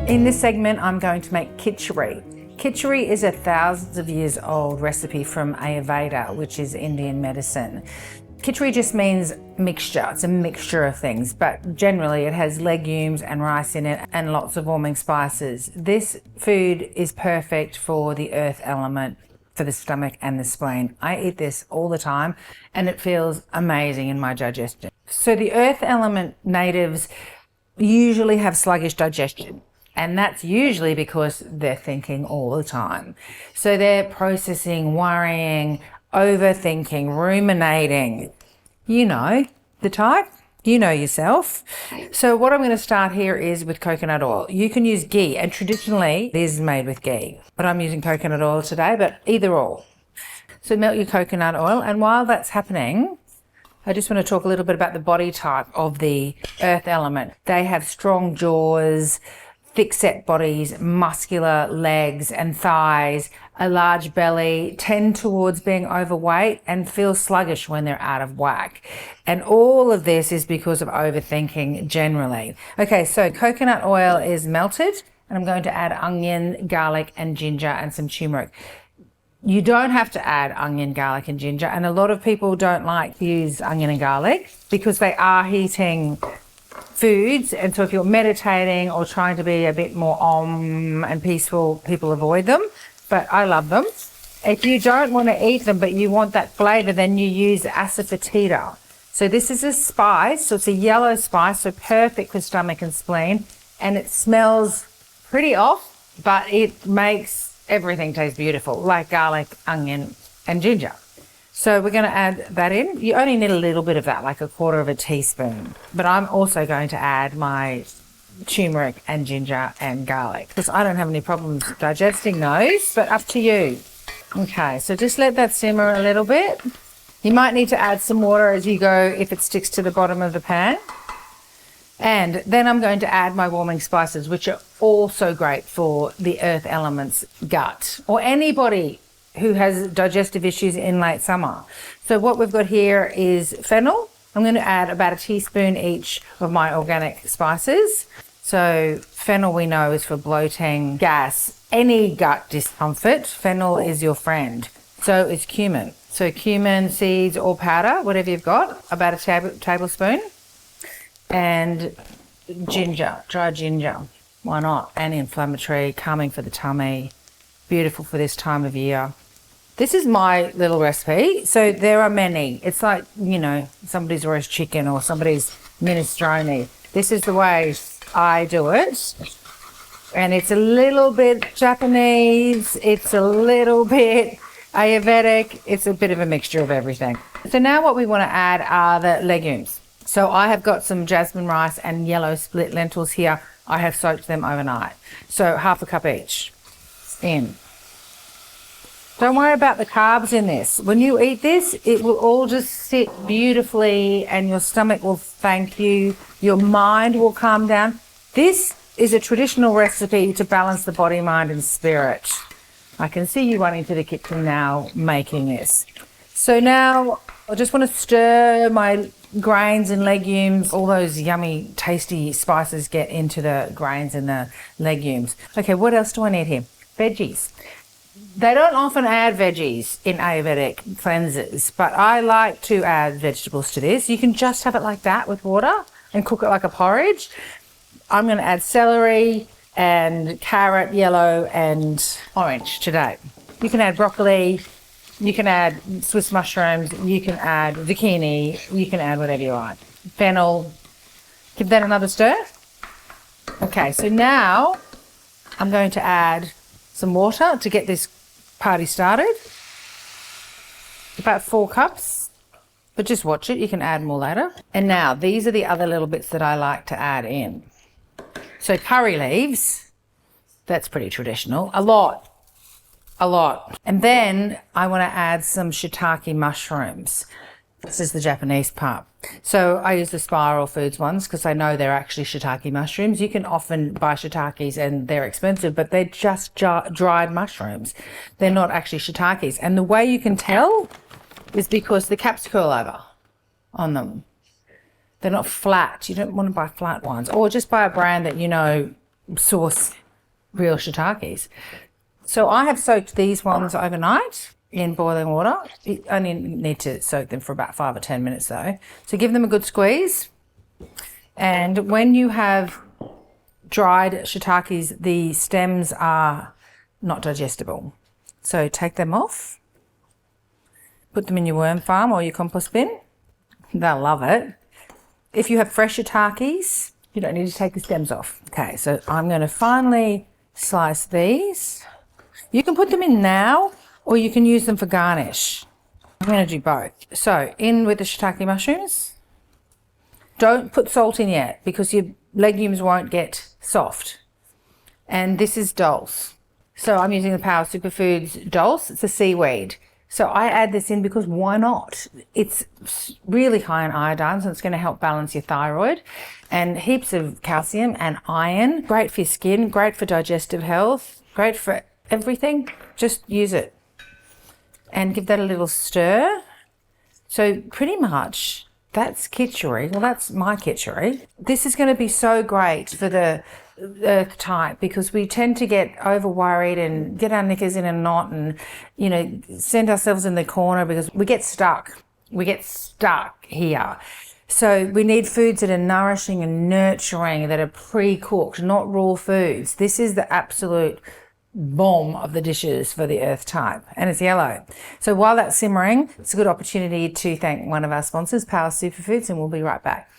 In this segment, I'm going to make kitchari. Kitchari is a thousands of years old recipe from Ayurveda, which is Indian medicine. Kitchari just means mixture. It's a mixture of things, but generally it has legumes and rice in it and lots of warming spices. This food is perfect for the earth element, for the stomach and the spleen. I eat this all the time and it feels amazing in my digestion. So the earth element natives usually have sluggish digestion. And that's usually because they're thinking all the time. So they're processing, worrying, overthinking, ruminating. You know the type, you know yourself. So what I'm going to start here is with coconut oil. You can use ghee, and traditionally this is made with ghee, but I'm using coconut oil today, but either or. So melt your coconut oil, and while that's happening, I just want to talk a little bit about the body type of the earth element. They have strong jaws, thick set bodies, muscular legs and thighs, a large belly, tend towards being overweight and feel sluggish when they're out of whack. And all of this is because of overthinking generally. Okay, so coconut oil is melted and I'm going to add onion, garlic and ginger and some turmeric. You don't have to add onion, garlic and ginger, and a lot of people don't like to use onion and garlic because they are heating foods, and so if you're meditating or trying to be a bit more and peaceful, people avoid them, but I love them. If you don't want to eat them but you want that flavor, then you use asafoetida. So this is a spice, so it's a yellow spice, so perfect for stomach and spleen, and it smells pretty off, but it makes everything taste beautiful, like garlic, onion and ginger. So we're going to add that in. You only need a little bit of that, like a quarter of a teaspoon. But I'm also going to add my turmeric and ginger and garlic because I don't have any problems digesting those, but up to you. Okay, so just let that simmer a little bit. You might need to add some water as you go if it sticks to the bottom of the pan. And then I'm going to add my warming spices, which are also great for the earth element's gut, or anybody who has digestive issues in late summer. So what we've got here is fennel. I'm going to add about a teaspoon each of my organic spices. So fennel we know is for bloating, gas, any gut discomfort. Fennel is your friend. So is cumin. So cumin seeds or powder, whatever you've got, about a tablespoon. And ginger, dry ginger. Why not? Anti-inflammatory, calming for the tummy, beautiful for this time of year. This is my little recipe. So there are many. It's like, you know, somebody's roast chicken or somebody's minestrone. This is the way I do it. And it's a little bit Japanese. It's a little bit Ayurvedic. It's a bit of a mixture of everything. So now what we want to add are the legumes. So I have got some jasmine rice and yellow split lentils here. I have soaked them overnight. So half a cup each in. Don't worry about the carbs in this. When you eat this, it will all just sit beautifully and your stomach will thank you. Your mind will calm down. This is a traditional recipe to balance the body, mind and spirit. I can see you running to the kitchen now making this. So now I just want to stir my grains and legumes. All those yummy, tasty spices get into the grains and the legumes. Okay, what else do I need here? Veggies. They don't often add veggies in Ayurvedic cleansers, but I like to add vegetables to this. You can just have it like that with water and cook it like a porridge. I'm going to add celery and carrot, yellow and orange today. You can add broccoli, you can add Swiss mushrooms, you can add zucchini, you can add whatever you want. Fennel. Give that another stir. Okay, so now I'm going to add some water to get this party started. About 4 cups, but just watch it. You can add more later. And now these are the other little bits that I like to add in. So curry leaves, that's pretty traditional. A lot. And then I want to add some shiitake mushrooms. This is the Japanese part. So I use the Spiral Foods ones because I know they're actually shiitake mushrooms. You can often buy shiitakes and they're expensive, but they're just dried mushrooms. They're not actually shiitakes. And the way you can tell is because the caps curl over on them. They're not flat. You don't want to buy flat ones, or just buy a brand that you know source real shiitakes. So I have soaked these ones overnight in boiling water. You only need to soak them for about 5 or 10 minutes though. So give them a good squeeze. And when you have dried shiitakes, the stems are not digestible. So take them off, put them in your worm farm or your compost bin. They'll love it. If you have fresh shiitakes, you don't need to take the stems off. Okay, so I'm going to finely slice these. You can put them in now or you can use them for garnish. I'm going to do both. So in with the shiitake mushrooms. Don't put salt in yet because your legumes won't get soft. And this is dulse. So I'm using the Power Superfoods dulse. It's a seaweed. So I add this in because why not? It's really high in iodine, so it's going to help balance your thyroid, and heaps of calcium and iron. Great for your skin, great for digestive health, great for everything. Just use it and give that a little stir. So pretty much that's kitchari. Well, that's my kitchari. This is going to be so great for the earth type because we tend to get over worried and get our knickers in a knot and, you know, send ourselves in the corner because we get stuck. We get stuck here. So we need foods that are nourishing and nurturing, that are pre-cooked, not raw foods. This is the absolute bomb of the dishes for the earth type, and it's yellow. So while that's simmering, it's a good opportunity to thank one of our sponsors, Power Superfoods, and we'll be right back.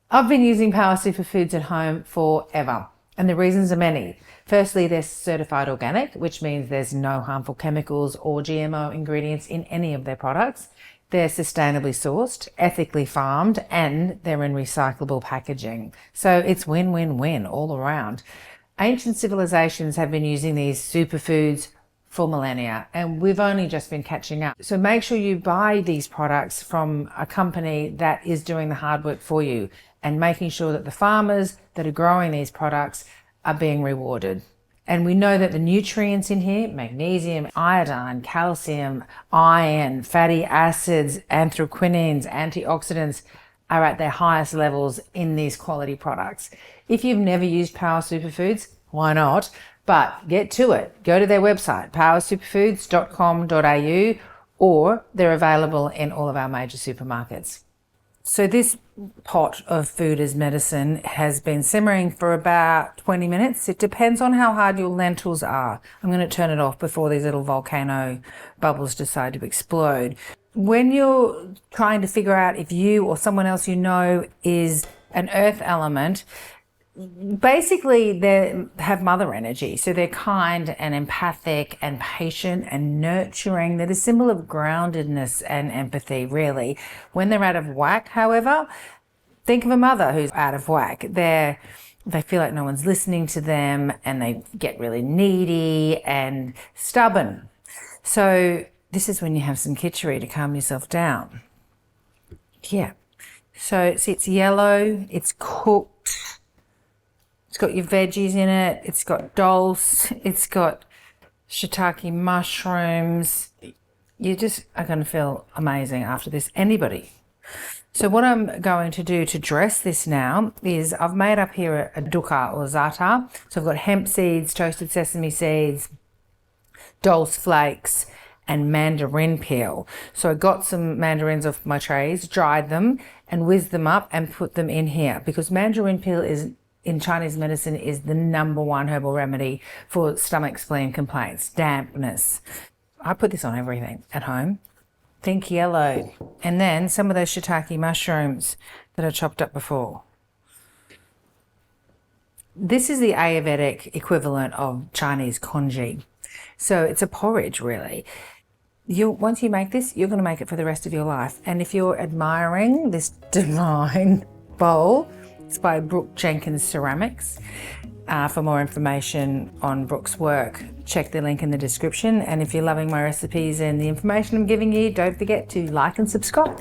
I've been using Power Superfoods at home forever, and the reasons are many. Firstly, they're certified organic, which means there's no harmful chemicals or GMO ingredients in any of their products. They're sustainably sourced, ethically farmed, and they're in recyclable packaging. So it's win-win-win all around. Ancient civilizations have been using these superfoods for millennia, and we've only just been catching up. So make sure you buy these products from a company that is doing the hard work for you and making sure that the farmers that are growing these products are being rewarded. And we know that the nutrients in here, magnesium, iodine, calcium, iron, fatty acids, anthraquinones, antioxidants, are at their highest levels in these quality products. If you've never used Power Superfoods, why not? But get to it. Go to their website, powersuperfoods.com.au, or they're available in all of our major supermarkets. So this pot of food as medicine has been simmering for about 20 minutes. It depends on how hard your lentils are. I'm going to turn it off before these little volcano bubbles decide to explode. When you're trying to figure out if you or someone else you know is an earth element, basically they have mother energy. So they're kind and empathic and patient and nurturing. They're the symbol of groundedness and empathy, really. When they're out of whack, however, think of a mother who's out of whack. They feel like no one's listening to them and they get really needy and stubborn. So this is when you have some kitchari to calm yourself down. Yeah. So see, it's yellow, it's cooked, it's got your veggies in it, it's got dulse, it's got shiitake mushrooms. You just are going to feel amazing after this, anybody. So what I'm going to do to dress this now is I've made up here a dukkha or za'atar. So I've got hemp seeds, toasted sesame seeds, dulse flakes, and mandarin peel. So I got some mandarins off my trays, dried them and whizzed them up and put them in here because mandarin peel is in Chinese medicine is the #1 herbal remedy for stomach spleen complaints, dampness. I put this on everything at home. Think yellow. And then some of those shiitake mushrooms that I chopped up before. This is the Ayurvedic equivalent of Chinese congee. So it's a porridge, really. Once you make this, you're going to make it for the rest of your life. And if you're admiring this divine bowl, it's by Brooke Jenkins Ceramics. For more information on Brooke's work, check the link in the description. And if you're loving my recipes and the information I'm giving you, don't forget to like and subscribe.